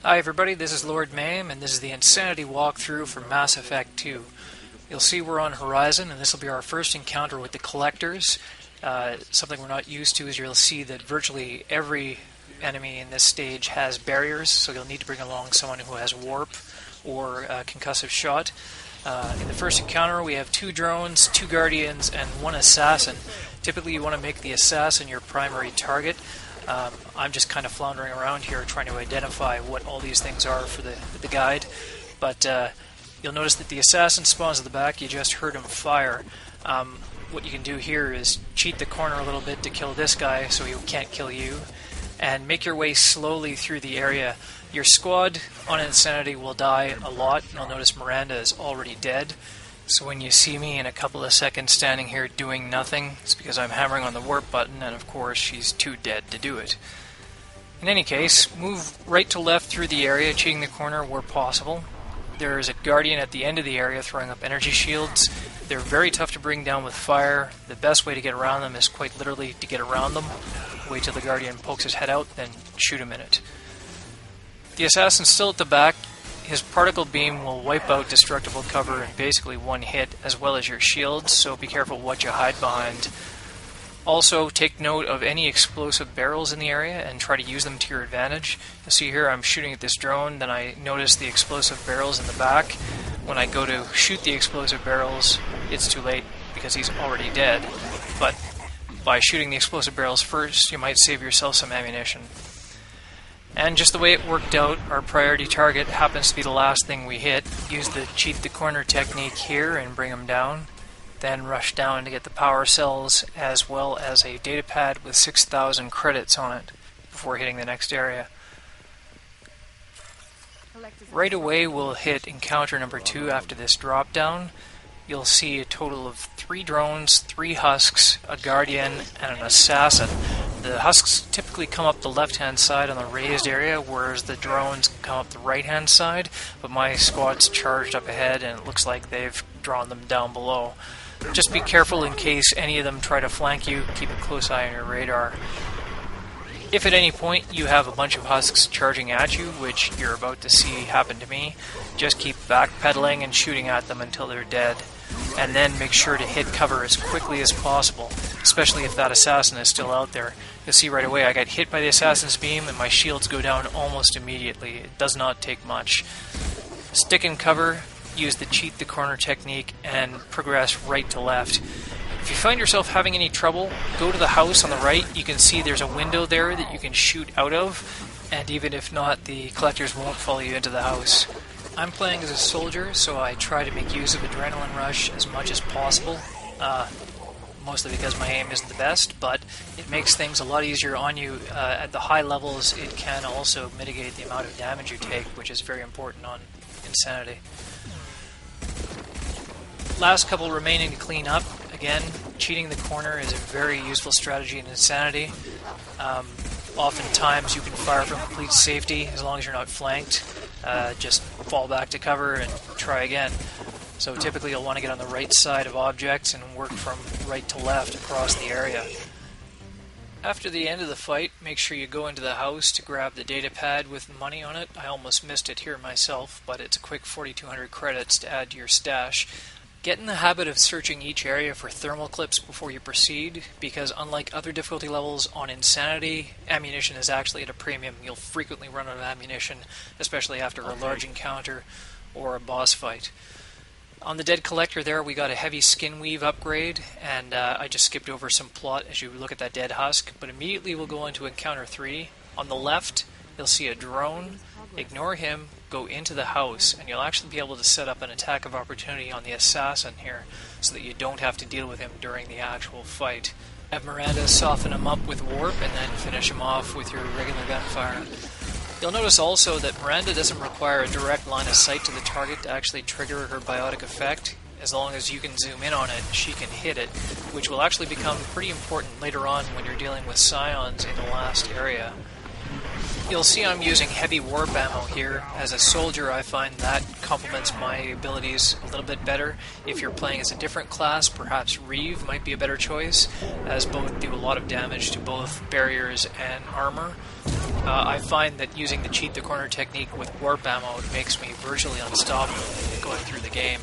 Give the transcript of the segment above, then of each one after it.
Hi everybody, this is Lord Mayhem, and this is the Insanity walkthrough for Mass Effect 2. You'll see we're on Horizon, and this will be our first encounter with the Collectors. Something we're not used to is you'll see that virtually every enemy in this stage has barriers, so you'll need to bring along someone who has warp or concussive shot. In the first encounter we have 2 drones, 2 guardians, and 1 assassin. Typically you want to make the assassin your primary target. I'm just kind of floundering around here trying to identify what all these things are for the guide, but you'll notice that the assassin spawns at the back. You just heard him fire. What you can do here is cheat the corner a little bit to kill this guy so he can't kill you, and make your way slowly through the area. Your squad on Insanity will die a lot. You'll notice Miranda is already dead. So when you see me in a couple of seconds standing here doing nothing, it's because I'm hammering on the warp button, and of course she's too dead to do it. In any case, move right to left through the area, cheating the corner where possible. There is a guardian at the end of the area throwing up energy shields. They're very tough to bring down with fire. The best way to get around them is quite literally to get around them. Wait till the guardian pokes his head out, then shoot him in it. The assassin's still at the back. His particle beam will wipe out destructible cover in basically one hit, as well as your shields, so be careful what you hide behind. Also, take note of any explosive barrels in the area and try to use them to your advantage. You'll see here I'm shooting at this drone, then I notice the explosive barrels in the back. When I go to shoot the explosive barrels, it's too late because he's already dead. But by shooting the explosive barrels first, you might save yourself some ammunition. And just the way it worked out, our priority target happens to be the last thing we hit. Use the cheat the corner technique here and bring him down. Then rush down to get the power cells, as well as a data pad with 6,000 credits on it before hitting the next area. Right away we'll hit encounter number 2 after this drop down. You'll see a total of 3 drones, 3 husks, a guardian, and an assassin. The husks typically come up the left-hand side on the raised area, whereas the drones come up the right-hand side, but my squad's charged up ahead and it looks like they've drawn them down below. Just be careful in case any of them try to flank you. Keep a close eye on your radar. If at any point you have a bunch of husks charging at you, which you're about to see happen to me, just keep backpedaling and shooting at them until they're dead. And then make sure to hit cover as quickly as possible, especially if that assassin is still out there. You'll see right away I got hit by the assassin's beam and my shields go down almost immediately. It does not take much. Stick in cover, use the cheat the corner technique, and progress right to left. If you find yourself having any trouble, go to the house on the right. You can see there's a window there that you can shoot out of, and even if not, the collectors won't follow you into the house. I'm playing as a soldier, so I try to make use of Adrenaline Rush as much as possible, mostly because my aim isn't the best, but it makes things a lot easier on you. At the high levels, it can also mitigate the amount of damage you take, which is very important on Insanity. Last couple remaining to clean up. Again, cheating the corner is a very useful strategy in Insanity. Oftentimes you can fire from complete safety as long as you're not flanked. Just fall back to cover and try again. So typically you'll want to get on the right side of objects and work from right to left across the area. After the end of the fight, make sure you go into the house to grab the data pad with money on it. I almost missed it here myself, but it's a quick 4,200 credits to add to your stash. Get in the habit of searching each area for thermal clips before you proceed, because unlike other difficulty levels on Insanity, ammunition is actually at a premium. You'll frequently run out of ammunition, especially after a large encounter or a boss fight. On the Dead Collector there, we got a heavy skin weave upgrade, and I just skipped over some plot as you look at that dead husk, but immediately we'll go into encounter 3. On the left, you'll see a drone. Ignore him, go into the house, and you'll actually be able to set up an attack of opportunity on the assassin here, so that you don't have to deal with him during the actual fight. Have Miranda soften him up with warp, and then finish him off with your regular gunfire. You'll notice also that Miranda doesn't require a direct line of sight to the target to actually trigger her biotic effect. As long as you can zoom in on it, she can hit it, which will actually become pretty important later on when you're dealing with scions in the last area. You'll see I'm using heavy warp ammo here. As a soldier, I find that complements my abilities a little bit better. If you're playing as a different class, perhaps Reeve might be a better choice, as both do a lot of damage to both barriers and armor. I find that using the cheat the corner technique with warp ammo makes me virtually unstoppable going through the game.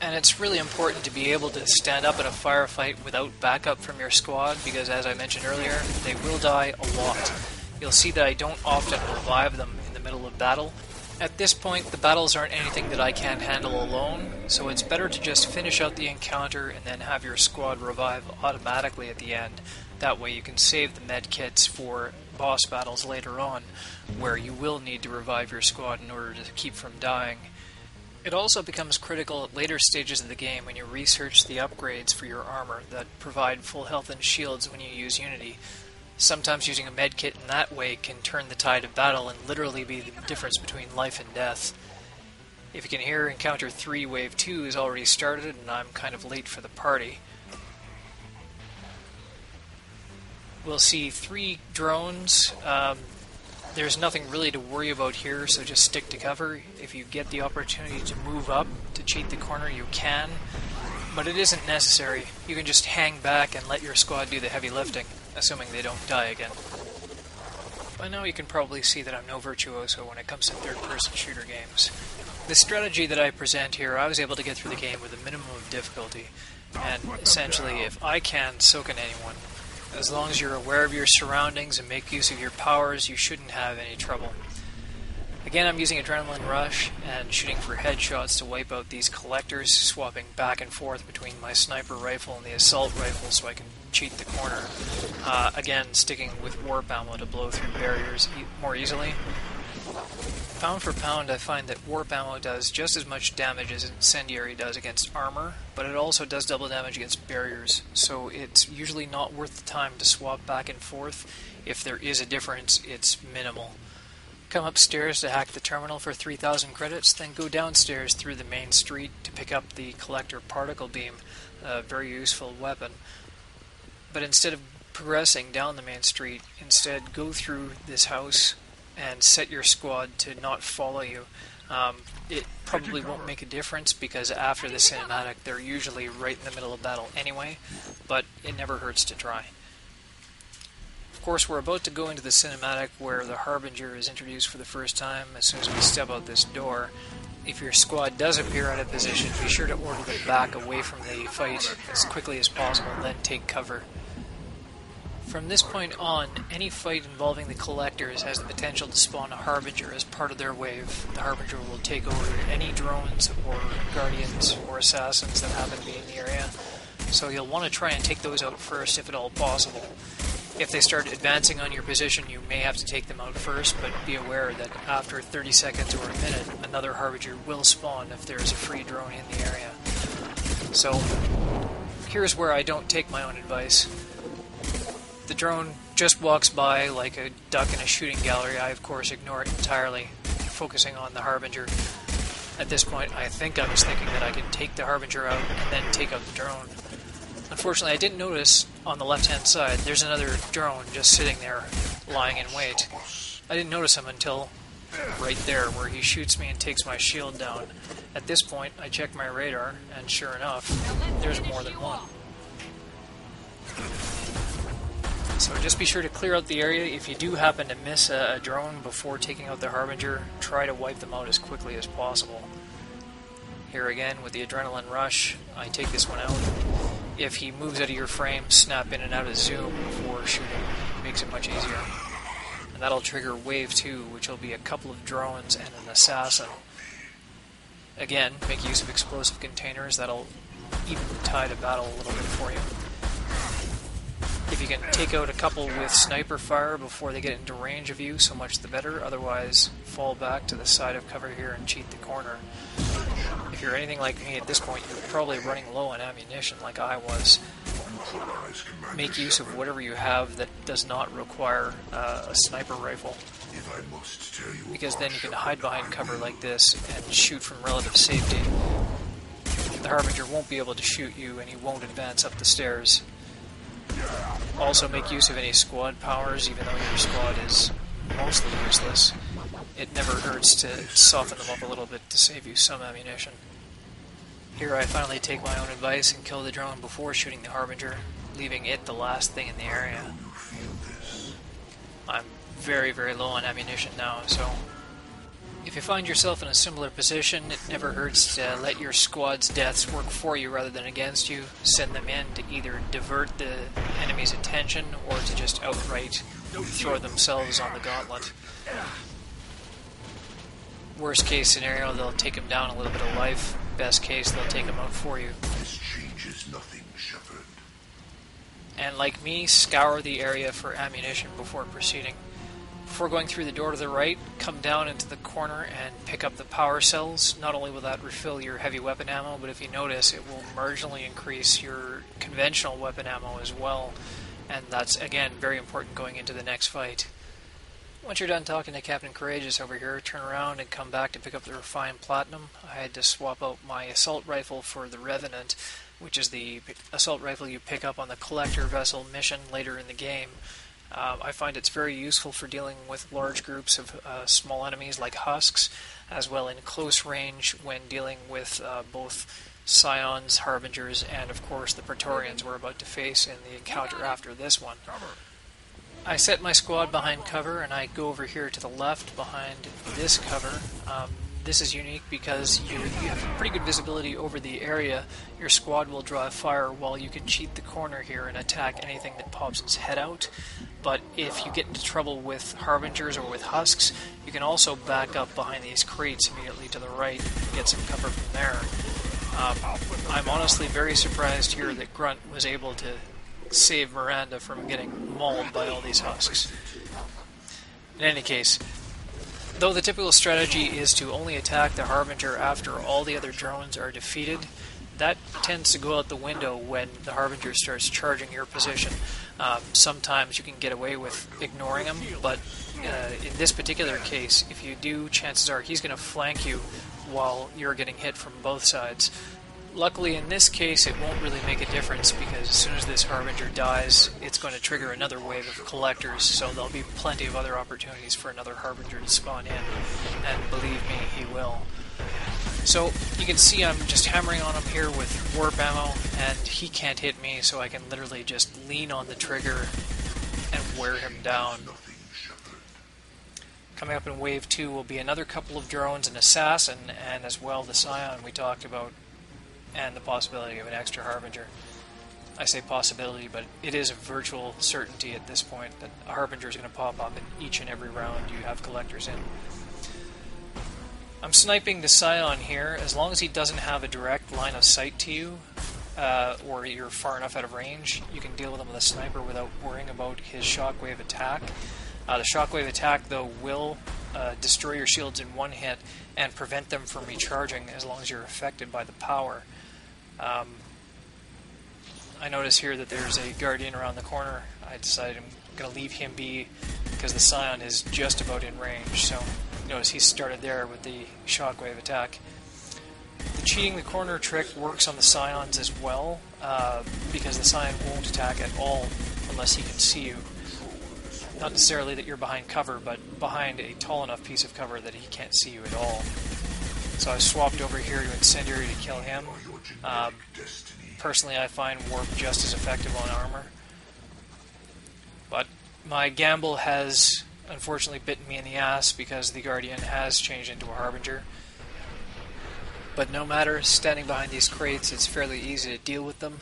And it's really important to be able to stand up in a firefight without backup from your squad, because as I mentioned earlier, they will die a lot. You'll see that I don't often revive them in the middle of battle. At this point, the battles aren't anything that I can't handle alone, so it's better to just finish out the encounter and then have your squad revive automatically at the end. That way you can save the med kits for boss battles later on, where you will need to revive your squad in order to keep from dying. It also becomes critical at later stages of the game when you research the upgrades for your armor that provide full health and shields when you use Unity. Sometimes using a medkit in that way can turn the tide of battle and literally be the difference between life and death. If you can hear, Encounter 3 Wave 2 is already started and I'm kind of late for the party. We'll see 3 drones. There's nothing really to worry about here, so just stick to cover. If you get the opportunity to move up to cheat the corner, you can, but it isn't necessary. You can just hang back and let your squad do the heavy lifting, assuming they don't die again. By now you can probably see that I'm no virtuoso when it comes to third-person shooter games. The strategy that I present here, I was able to get through the game with a minimum of difficulty, and essentially, if I can, so can anyone. As long as you're aware of your surroundings and make use of your powers, you shouldn't have any trouble. Again, I'm using Adrenaline Rush and shooting for headshots to wipe out these collectors, swapping back and forth between my sniper rifle and the assault rifle so I can cheat the corner. Again, sticking with warp ammo to blow through barriers more easily. Pound for pound, I find that warp ammo does just as much damage as incendiary does against armor, but it also does double damage against barriers, so it's usually not worth the time to swap back and forth. If there is a difference, it's minimal. Come upstairs to hack the terminal for 3,000 credits, then go downstairs through the main street to pick up the collector particle beam, a very useful weapon. But instead of progressing down the main street, instead go through this house and set your squad to not follow you. It probably won't make a difference because after the cinematic they're usually right in the middle of battle anyway, but it never hurts to try. Of course, we're about to go into the cinematic where the Harbinger is introduced for the first time as soon as we step out this door. If your squad does appear out of position, be sure to order them back away from the fight as quickly as possible, then take cover. From this point on, any fight involving the Collectors has the potential to spawn a Harbinger as part of their wave. The Harbinger will take over any drones or Guardians or Assassins that happen to be in the area, so you'll want to try and take those out first if at all possible. If they start advancing on your position, you may have to take them out first, but be aware that after 30 seconds or a minute, another Harbinger will spawn if there is a free drone in the area. So, here's where I don't take my own advice. The drone just walks by like a duck in a shooting gallery. I, of course, ignore it entirely, focusing on the Harbinger. At this point, I think I was thinking that I could take the Harbinger out and then take out the drone. Unfortunately, I didn't notice on the left-hand side there's another drone just sitting there, lying in wait. I didn't notice him until right there, where he shoots me and takes my shield down. At this point, I check my radar, and sure enough, there's more than one. So just be sure to clear out the area. If you do happen to miss a drone before taking out the Harbinger, try to wipe them out as quickly as possible. Here again, with the Adrenaline Rush, I take this one out. If he moves out of your frame, snap in and out of zoom before shooting. It makes it much easier. And that'll trigger Wave 2, which will be a couple of drones and an assassin. Again, make use of explosive containers. That'll even the tide of battle a little bit for you. If you can take out a couple with sniper fire before they get into range of you, so much the better. Otherwise, fall back to the side of cover here and cheat the corner. If you're anything like me at this point, you're probably running low on ammunition like I was. Make use of whatever you have that does not require a sniper rifle, because then you can hide behind cover like this and shoot from relative safety. The Harbinger won't be able to shoot you and he won't advance up the stairs. Also make use of any squad powers, even though your squad is mostly useless, it never hurts to soften them up a little bit to save you some ammunition. Here I finally take my own advice and kill the drone before shooting the Harbinger, leaving it the last thing in the area. I'm very, very low on ammunition now, so if you find yourself in a similar position, it never hurts to let your squad's deaths work for you rather than against you. Send them in to either divert the enemy's attention or to just outright throw themselves on the gauntlet. Worst case scenario, they'll take him down a little bit of life. Best case, they'll take him out for you. This changes nothing, Shepard. And like me, scour the area for ammunition before proceeding. Before going through the door to the right, come down into the corner and pick up the power cells. Not only will that refill your heavy weapon ammo, but if you notice, it will marginally increase your conventional weapon ammo as well. And that's, again, very important going into the next fight. Once you're done talking to Captain Courageous over here, turn around and come back to pick up the refined platinum. I had to swap out my assault rifle for the Revenant, which is the assault rifle you pick up on the collector vessel mission later in the game. I find it's very useful for dealing with large groups of small enemies like husks, as well in close range when dealing with both Scions, Harbingers, and of course the Praetorians we're about to face in the encounter after this one. I set my squad behind cover and I go over here to the left behind this cover. This is unique because you have pretty good visibility over the area. Your squad will draw fire while you can cheat the corner here and attack anything that pops its head out. But if you get into trouble with Harbingers or with Husks, you can also back up behind these crates immediately to the right and get some cover from there. I'm honestly very surprised here that Grunt was able to save Miranda from getting mauled by all these Husks. In any case, though the typical strategy is to only attack the Harbinger after all the other drones are defeated, that tends to go out the window when the Harbinger starts charging your position. Sometimes you can get away with ignoring him, but in this particular case, if you do, chances are he's going to flank you while you're getting hit from both sides. Luckily, in this case, it won't really make a difference because as soon as this Harbinger dies, it's going to trigger another wave of collectors, so there'll be plenty of other opportunities for another Harbinger to spawn in, and believe me, he will. So, you can see I'm just hammering on him here with warp ammo, and he can't hit me, so I can literally just lean on the trigger and wear him down. Coming up in Wave 2 will be another couple of drones, an assassin, and as well the Scion we talked about, and the possibility of an extra Harbinger. I say possibility, but it is a virtual certainty at this point that a Harbinger is going to pop up in each and every round you have collectors in. I'm sniping the Scion here. As long as he doesn't have a direct line of sight to you, or you're far enough out of range, you can deal with him with a sniper without worrying about his shockwave attack. The shockwave attack, though, will destroy your shields in one hit and prevent them from recharging as long as you're affected by the power. I notice here that there's a Guardian around the corner. I decided I'm going to leave him be because the Scion is just about in range. So notice he started there with the shockwave attack. The cheating the corner trick works on the Scions as well because the Scion won't attack at all unless he can see you. Not necessarily that you're behind cover, but behind a tall enough piece of cover that he can't see you at all. So I swapped over here to Incendiary to kill him. Personally, I find Warp just as effective on armor. But my gamble has unfortunately bitten me in the ass because the Guardian has changed into a Harbinger. But no matter, standing behind these crates, it's fairly easy to deal with them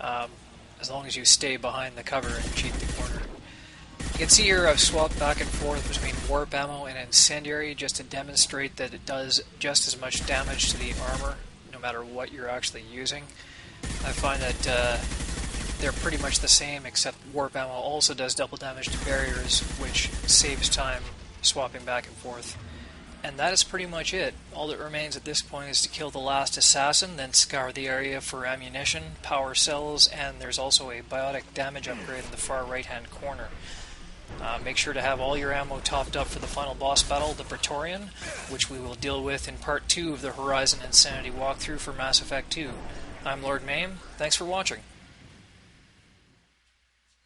as long as you stay behind the cover and cheat the corner. You can see here I've swapped back and forth between Warp Ammo and Incendiary just to demonstrate that it does just as much damage to the armor no matter what you're actually using. I find that they're pretty much the same, except Warp Ammo also does double damage to barriers, which saves time swapping back and forth. And that is pretty much it. All that remains at this point is to kill the last assassin, then scour the area for ammunition, power cells, and there's also a biotic damage upgrade in the far right-hand corner. Make sure to have all your ammo topped up for the final boss battle, the Praetorian, which we will deal with in Part 2 of the Horizon Insanity walkthrough for Mass Effect 2. I'm Lord Mame. Thanks for watching.